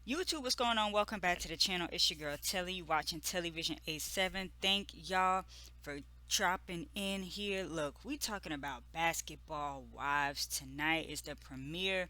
YouTube, what's going on? Welcome back to the channel. It's your girl Telly. You watching TelliVision87. Thank y'all for dropping in here. Look, we talking about basketball wives. Tonight is the premiere.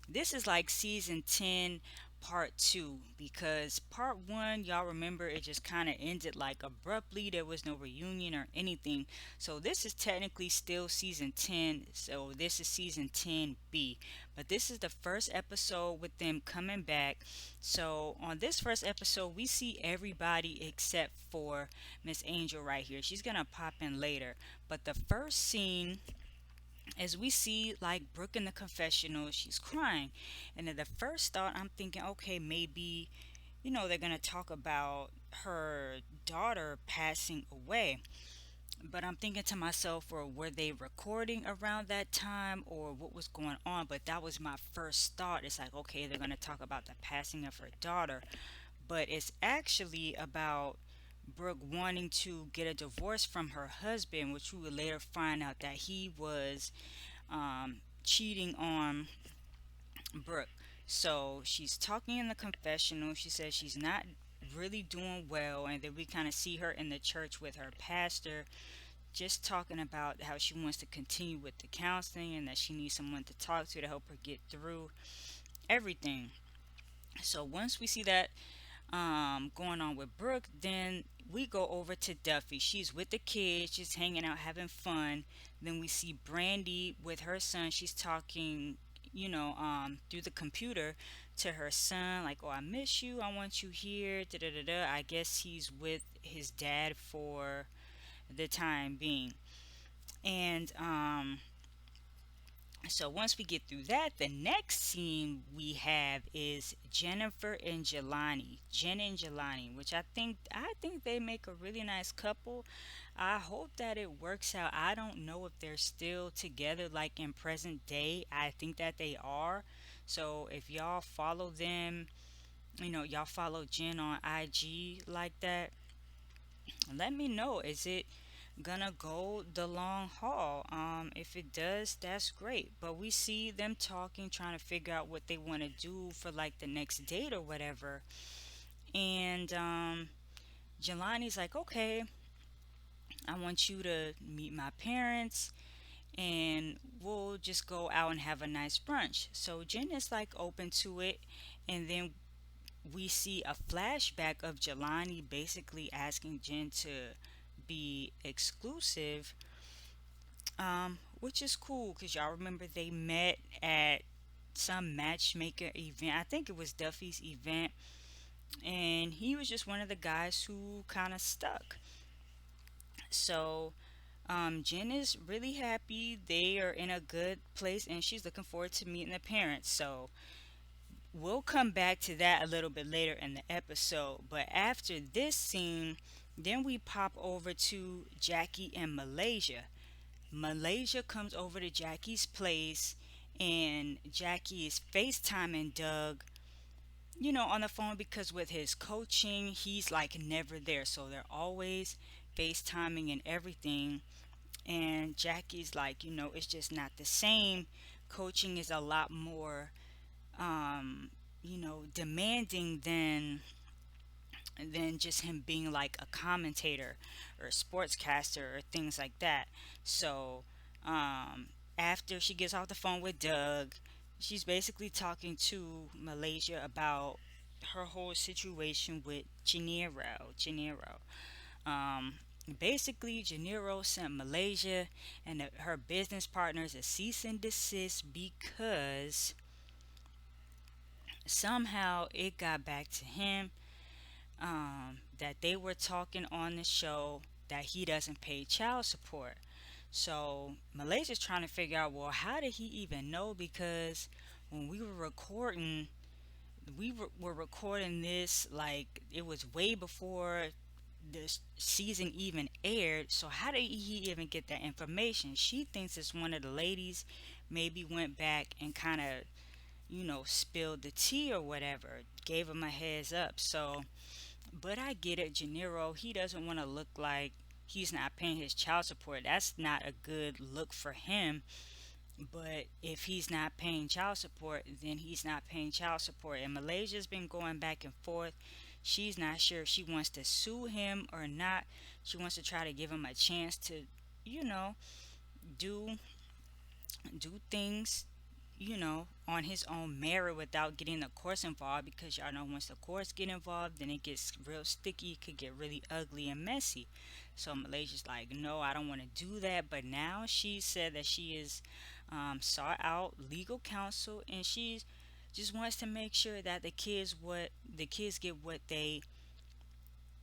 This is like season 10 part 2 because part 1, y'all remember, it just kind of ended like abruptly. There was no reunion or anything. So this is technically still season 10. So this is season 10B. But this is the first episode with them coming back. So on this first episode, we see everybody except for Miss Angel right here. She's gonna pop in later. But the first scene, as we see like Brooke in the confessional, she's crying. And then the first thought, I'm thinking, okay, maybe, they're gonna talk about her daughter passing away. But I'm thinking to myself, or were they recording around that time, or what was going on? But that was my first thought. It's like, okay, they're going to talk about the passing of her daughter, but it's actually about Brooke wanting to get a divorce from her husband, which we would later find out that he was cheating on Brooke. So she's talking in the confessional. She says she's not really doing well, and then we kind of see her in the church with her pastor, just talking about how she wants to continue with the counseling and that she needs someone to talk to help her get through everything. So once we see that going on with Brooke, then we go over to Duffy. She's with the kids, just hanging out, having fun. Then we see Brandy with her son. She's talking, through the computer to her son, like, "Oh, I miss you. I want you here." Da da da da. I guess he's with his dad for the time being. And so once we get through that, the next scene we have is Jennifer and Jelani, Jen and Jelani, which I think they make a really nice couple. I hope that it works out. I don't know if they're still together like in present day. I think that they are. So if y'all follow them, y'all follow Jen on IG like that, let me know. Is it gonna go the long haul? If it does, that's great. But we see them talking, trying to figure out what they want to do for like the next date or whatever. And Jelani's like, "Okay, I want you to meet my parents, and we'll just go out and have a nice brunch." So Jen is like open to it, and then we see a flashback of Jelani basically asking Jen to be exclusive, which is cool because y'all remember they met at some matchmaker event. I think it was Duffy's event, and he was just one of the guys who kind of stuck. So Jen is really happy. They are in a good place, and she's looking forward to meeting the parents. So we'll come back to that a little bit later in the episode. But after this scene, then we pop over to Jackie and Malaysia. Malaysia comes over to Jackie's place, and Jackie is FaceTiming Doug, on the phone, because with his coaching, he's like never there. So they're always FaceTiming and everything. And Jackie's like, it's just not the same. Coaching is a lot more, demanding than just him being like a commentator or a sportscaster or things like that. So, after she gets off the phone with Doug, she's basically talking to Malaysia about her whole situation with Gennaro. Basically, Gennaro sent Malaysia and her business partners a cease and desist because somehow it got back to him, that they were talking on the show that he doesn't pay child support. So Malaysia's trying to figure out, well, how did he even know? Because when we were recording, we were recording this like it was way before this season even aired. So how did he even get that information? She thinks it's one of the ladies maybe went back and kind of, spilled the tea or whatever, gave him a heads up. So, but I get it, Gennaro, he doesn't want to look like he's not paying his child support. That's not a good look for him. But if he's not paying child support, then he's not paying child support. And Malaysia's been going back and forth. She's not sure if she wants to sue him or not. She wants to try to give him a chance to, you know, do do things, on his own merit without getting the courts involved, because y'all know once the courts get involved, then it gets real sticky. It could get really ugly and messy. So Malaysia's like, no, I don't want to do that. But now she said that she is sought out legal counsel, and she just wants to make sure that the kids get what they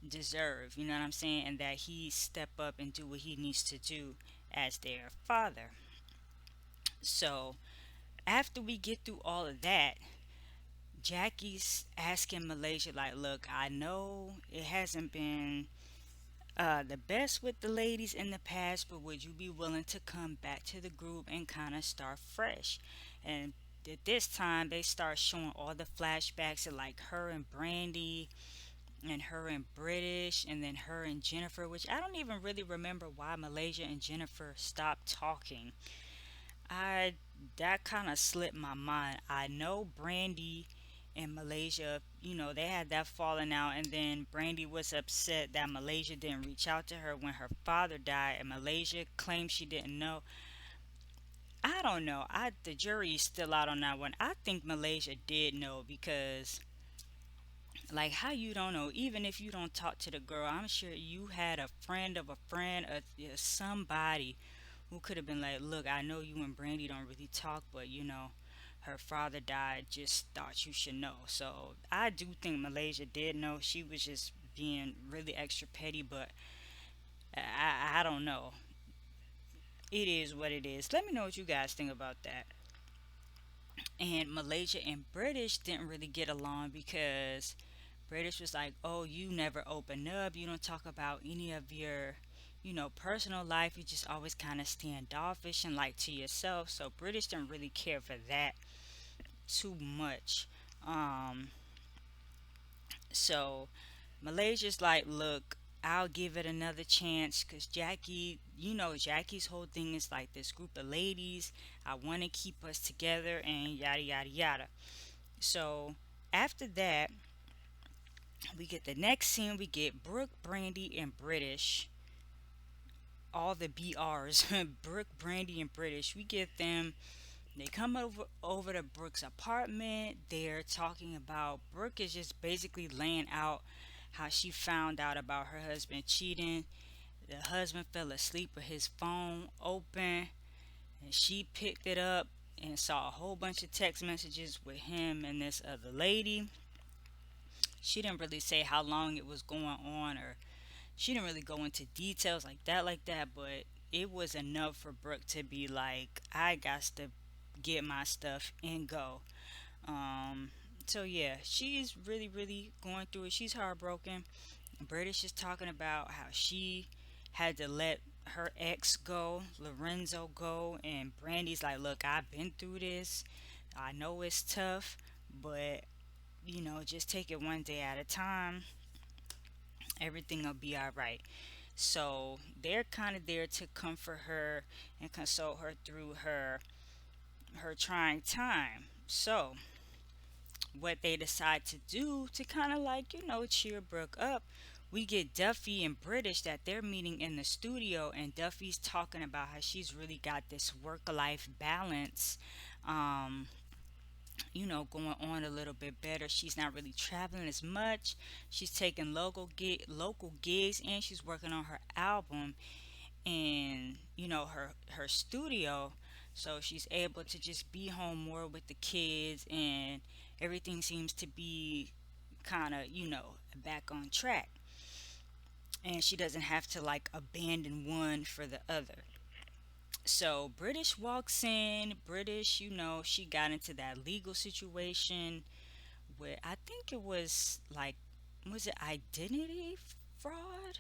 deserve. You know what I'm saying? And that he step up and do what he needs to do as their father. So after we get through all of that, Jackie's asking Malaysia, like, look, I know it hasn't been the best with the ladies in the past, but would you be willing to come back to the group and kind of start fresh? And at this time, they start showing all the flashbacks of like her and Brandy, and her and British, and then her and Jennifer, which I don't even really remember why Malaysia and Jennifer stopped talking. I That kind of slipped my mind. I know Brandy and Malaysia, they had that falling out, and then Brandy was upset that Malaysia didn't reach out to her when her father died, and Malaysia claimed she didn't know. I don't know. The jury is still out on that one. I think Malaysia did know, because like, how you don't know? Even if you don't talk to the girl, I'm sure you had a friend of a friend, somebody who could have been like, look, I know you and Brandy don't really talk, but her father died, just thought you should know. So I do think Malaysia did know. She was just being really extra petty, but I don't know. It is what it is. Let me know what you guys think about that. And Malaysia and British didn't really get along, because British was like, oh, you never open up. You don't talk about any of your, personal life. You just always kind of standoffish and like to yourself. So British didn't really care for that too much. Um, so Malaysia's like, look, I'll give it another chance, because Jackie, Jackie's whole thing is like this group of ladies. I want to keep us together and yada, yada, yada. So after that, we get the next scene. We get Brooke, Brandy, and British. All the BRs, Brooke, Brandy, and British. We get them. They come over to Brooke's apartment. They're talking about, Brooke is just basically laying out how she found out about her husband cheating. The husband fell asleep with his phone open, and she picked it up and saw a whole bunch of text messages with him and this other lady. She didn't really say how long it was going on, or she didn't really go into details like that, but it was enough for Brooke to be like, I got to get my stuff and go. Um, so yeah, she's really, really going through it. She's heartbroken. British is talking about how she had to let her ex go, Lorenzo go, and Brandy's like, look, I've been through this. I know it's tough, but just take it one day at a time. Everything will be all right. So they're kind of there to comfort her and console her through her trying time. So what they decide to do to kind of like, cheer Brooke up, we get Duffy and British that they're meeting in the studio, and Duffy's talking about how she's really got this work life balance. Um, going on a little bit better. She's not really traveling as much. She's taking local gigs, and she's working on her album in her studio. So she's able to just be home more with the kids, and everything seems to be kind of back on track, and she doesn't have to like abandon one for the other. So British walks in. British, she got into that legal situation where I think it was like, was it identity fraud?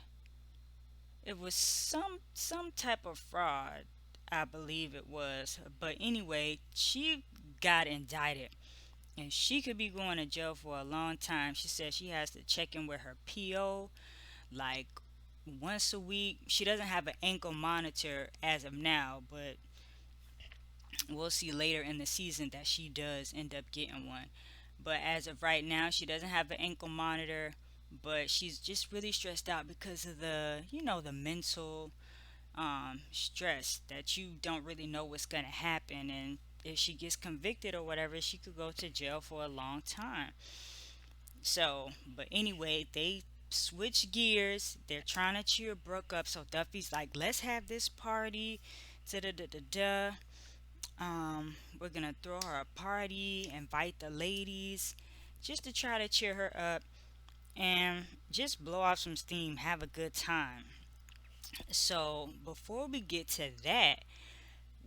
It was some type of fraud, I believe it was. But anyway, she got indicted, and she could be going to jail for a long time. She said she has to check in with her PO like once a week. She doesn't have an ankle monitor as of now, but We'll see later in the season that she does end up getting one. But as of right now, she doesn't have an ankle monitor, but she's just really stressed out because of the mental stress that you don't really know what's going to happen. And if she gets convicted or whatever, she could go to jail for a long time. So, but anyway, they switch gears. They're trying to cheer Brooke up. So Duffy's like, let's have this party. Da da da da da. We're gonna throw her a party, invite the ladies, just to try to cheer her up and just blow off some steam, have a good time. So before we get to that,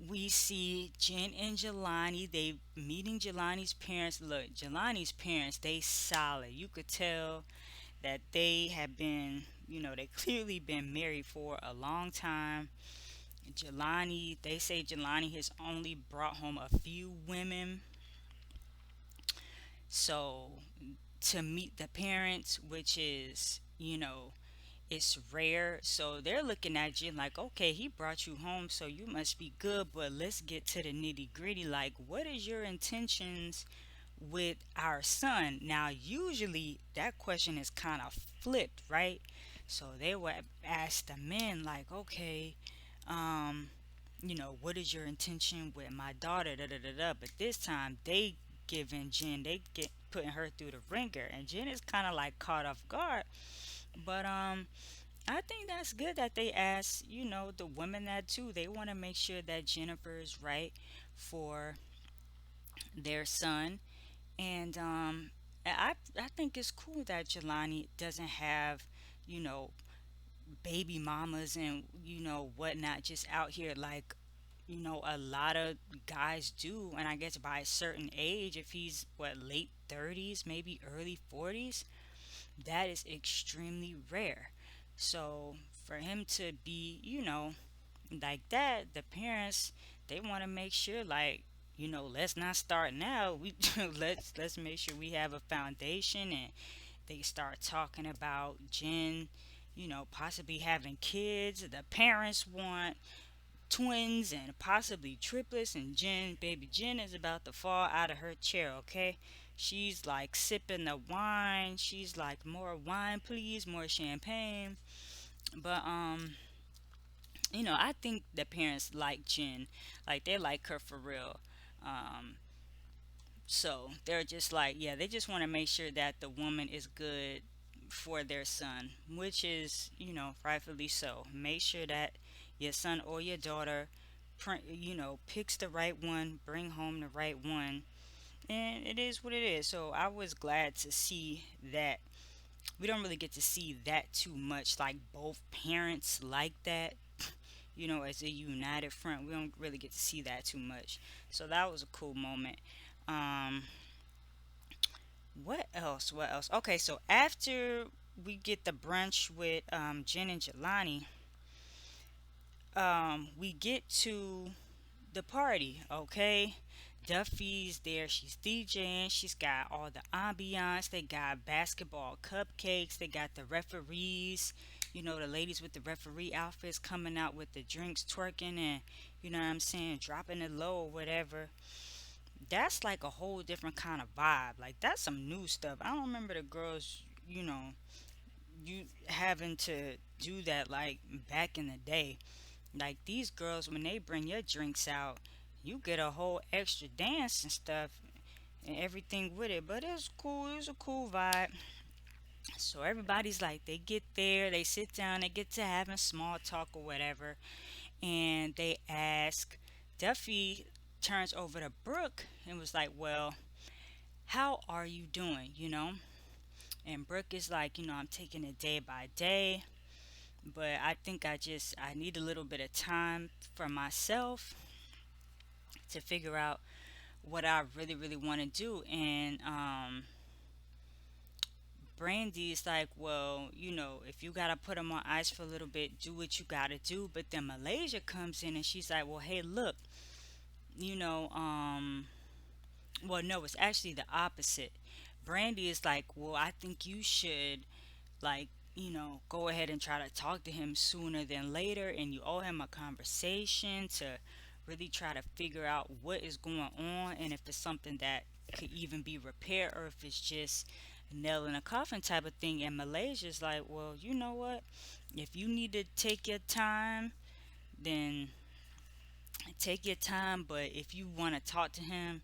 we see Jen and Jelani. They meeting Jelani's parents. Look, Jelani's parents, they solid. You could tell that they have been, they clearly been married for a long time. Jelani, they say Jelani has only brought home a few women. So to meet the parents, which is, it's rare. So they're looking at you like, okay, he brought you home, so you must be good. But let's get to the nitty gritty. Like, what is your intentions with our son? Now, usually that question is kind of flipped, right? So they would ask the men, like, okay, um, what is your intention with my daughter? Da da da da. But this time they giving Jen, they get putting her through the ringer, and Jen is kind of like caught off guard. But I think that's good that they ask, the women that too. They want to make sure that Jennifer is right for their son, and I think it's cool that Jelani doesn't have, you know, baby mamas and whatnot just out here like a lot of guys do. And I guess by a certain age, if he's what, late 30s, maybe early 40s, that is extremely rare. So for him to be, like that, the parents, they want to make sure, like, let's not start now. We let's make sure we have a foundation. And they start talking about Jen, possibly having kids. The parents want twins and possibly triplets, and baby Jen is about to fall out of her chair, okay? She's like sipping the wine. She's like, more wine, please, more champagne. But I think the parents like Jen. Like, they like her for real. Um, so they're just like, yeah, they just want to make sure that the woman is good for their son, which is, rightfully so. Make sure that your son or your daughter, picks the right one, bring home the right one, and it is what it is. So I was glad to see that. We don't really get to see that too much, like both parents like that, as a united front. We don't really get to see that too much. So that was a cool moment. Um, what else? What else? Okay, so after we get the brunch with Jen and Jelani, we get to the party, okay? Duffy's there, she's DJing, she's got all the ambiance, they got basketball cupcakes, they got the referees, the ladies with the referee outfits coming out with the drinks, twerking, and what I'm saying, dropping it low or whatever. That's like a whole different kind of vibe. Like, that's some new stuff. I don't remember the girls, you having to do that like back in the day. Like, these girls, when they bring your drinks out, you get a whole extra dance and stuff and everything with it. But it was cool. It was a cool vibe. So everybody's like, they get there, they sit down, they get to having small talk or whatever, and they ask. Duffy turns over to Brooke and was like, "Well, how are you doing?" And Brooke is like, "I'm taking it day by day, but I think I need a little bit of time for myself to figure out what I really, really want to do." And Brandy's like, "Well, if you gotta put them on ice for a little bit, do what you gotta do." But then Malaysia comes in and she's like, "Well, hey, look, you know, well, no, it's actually the opposite." Brandy is like, "Well, I think you should, like, go ahead and try to talk to him sooner than later, and you owe him a conversation to really try to figure out what is going on and if it's something that could even be repaired or if it's just nail in a coffin type of thing. And Malaysia's like, well, you know what? If you need to take your time, then take your time. But if you want to talk to him,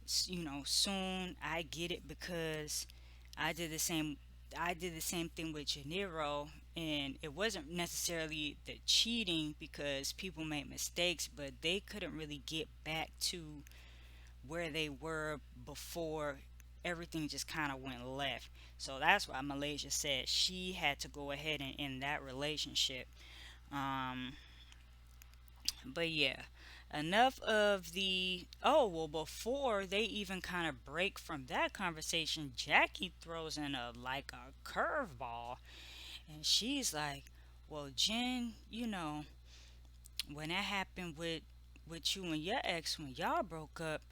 soon, I get it because I did the same. I did the same thing with Janiro, and it wasn't necessarily the cheating because people made mistakes, but they couldn't really get back to where they were before everything just kind of went left. So that's why Malaysia said she had to go ahead and end that relationship. Um, but yeah, enough of the. Oh, well, before they even kind of break from that conversation, Jackie throws in a curveball, and she's like, "Well, Jen, when that happened with you and your ex when y'all broke up,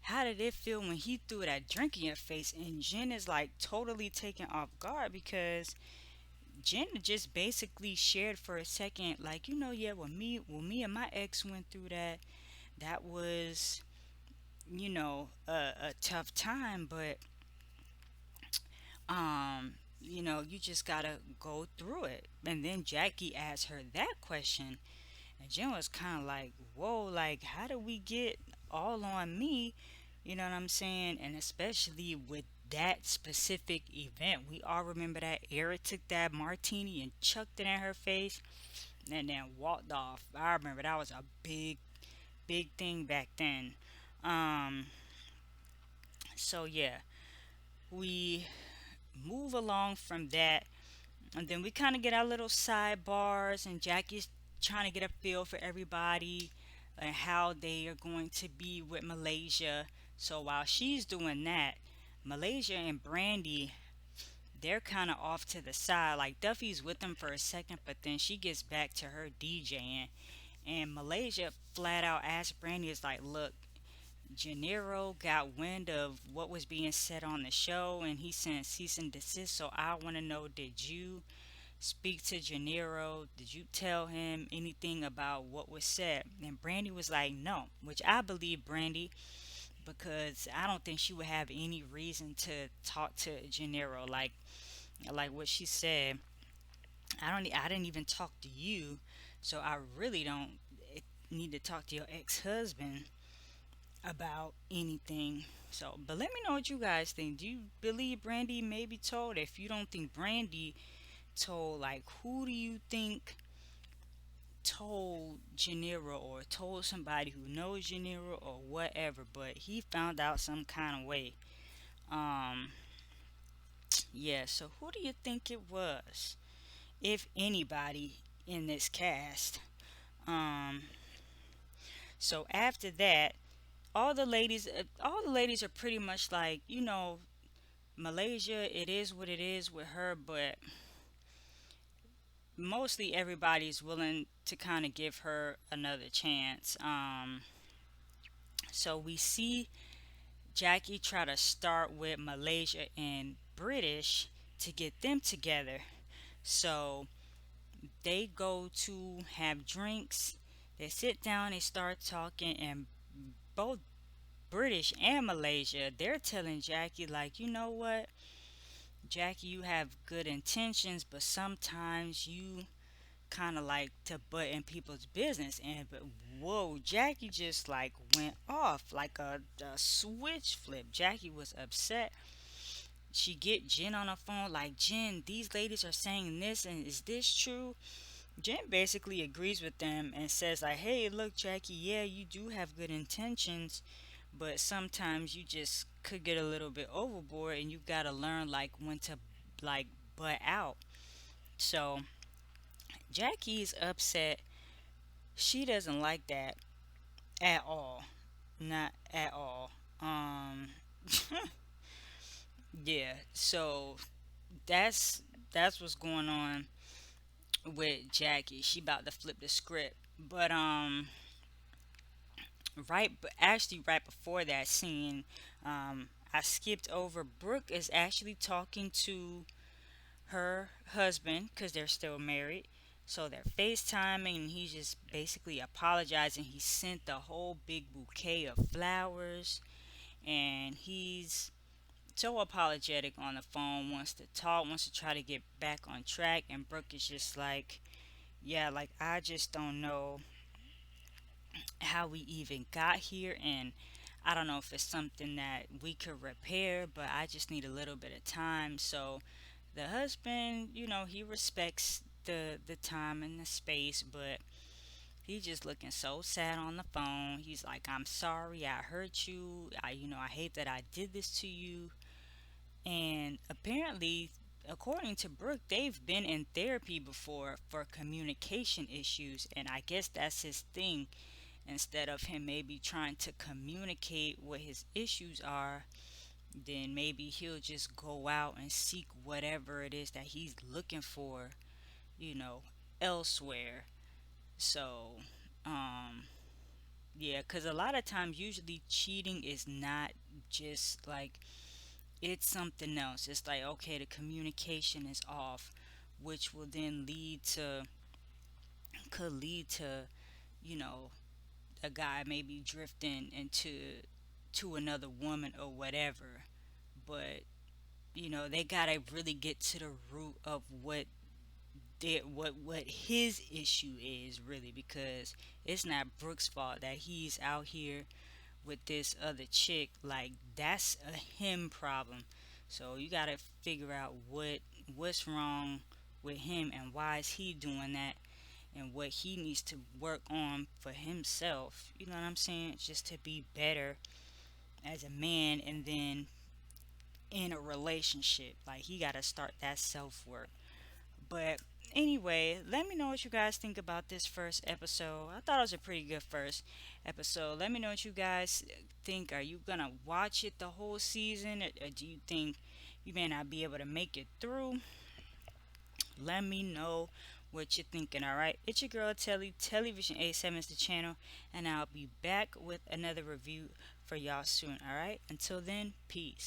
how did it feel when he threw that drink in your face?" And Jen is like totally taken off guard because Jen just basically shared for a second, like, yeah, when me and my ex went through that, that was, a tough time, but you just gotta go through it. And then Jackie asked her that question, and Jen was kind of like, whoa, like, how do we get all on me? You know what I'm saying? And especially with that specific event, we all remember that Eric took that martini and chucked it in her face and then walked off. I remember that was a big, big thing back then. Um, so yeah, we move along from that, and then we kind of get our little sidebars, and Jackie's trying to get a feel for everybody and how they are going to be with Malaysia. So while she's doing that, Malaysia and Brandy, they're kind of off to the side. Like Duffy's with them for a second, but then she gets back to her DJing. And Malaysia flat out asked Brandy, is like, look, Gennaro got wind of what was being said on the show and he sent cease and desist. So I want to know, did you speak to Gennaro? Did you tell him anything about what was said? And Brandy was like, no, which I believe Brandy because I don't think she would have any reason to talk to Gennaro like what she said. I didn't even talk to you, so I really don't need to talk to your ex-husband about anything. So, but let me know what you guys think. Do you believe Brandy may be told? If you don't think Brandy told, like, who do you think told Gennaro or told somebody who knows Gennaro or whatever? But he found out some kind of way. Um, yeah. So, who do you think it was, if anybody, in this cast? Um, so after that, all the ladies are pretty much like, Malaysia, it is what it is with her, but mostly everybody's willing to kind of give her another chance. So we see Jackie try to start with Malaysia and British to get them together. So they go to have drinks. They sit down, they start talking, and both British and Malaysia, they're telling Jackie, like, you know what? Jackie, you have good intentions, but sometimes you kind of like to butt in people's business. And but whoa, Jackie just like went off like a switch flip. Jackie was upset. She get Jen on the phone, like, Jen, these ladies are saying this, and is this true? Jen basically agrees with them and says, like, hey, look, Jackie, yeah, you do have good intentions, but sometimes you just could get a little bit overboard, and you gotta learn like when to like butt out. So Jackie's upset. She doesn't like that at all. Not at all. Yeah. So that's what's going on with Jackie. She about to flip the script. But actually right before that scene, I skipped over. Brooke is actually talking to her husband because they're still married. So they're FaceTiming and he's just basically apologizing. He sent the whole big bouquet of flowers and he's so apologetic on the phone, wants to talk, wants to try to get back on track. And Brooke is just like, yeah, like I just don't know how we even got here. And I don't know if it's something that we could repair, but I just need a little bit of time. So the husband, he respects the time and the space, but he just looking so sad on the phone. He's like, "I'm sorry, I hurt you. I hate that I did this to you." And apparently, according to Brooke, they've been in therapy before for communication issues, and I guess that's his thing. Instead of him maybe trying to communicate what his issues are, then maybe he'll just go out and seek whatever it is that he's looking for, you know, elsewhere. So, um, yeah, because a lot of times, usually cheating is not just like it's something else. It's like, okay, the communication is off, which will then could lead to, you know, a guy maybe drifting to another woman or whatever. But they gotta really get to the root of what his issue is really, because it's not Brooks' fault that he's out here with this other chick. Like, that's a him problem. So you gotta figure out what's wrong with him and why is he doing that, and what he needs to work on for himself. You know what I'm saying? Just to be better as a man, and then in a relationship, like he gotta start that self work. But anyway, let me know what you guys think about this first episode. I thought it was a pretty good first episode. Let me know what you guys think. Are you gonna watch it the whole season, or do you think you may not be able to make it through? Let me know what you're thinking, alright? It's your girl Telly. TelliVision87 is the channel, and I'll be back with another review for y'all soon, alright? Until then, peace.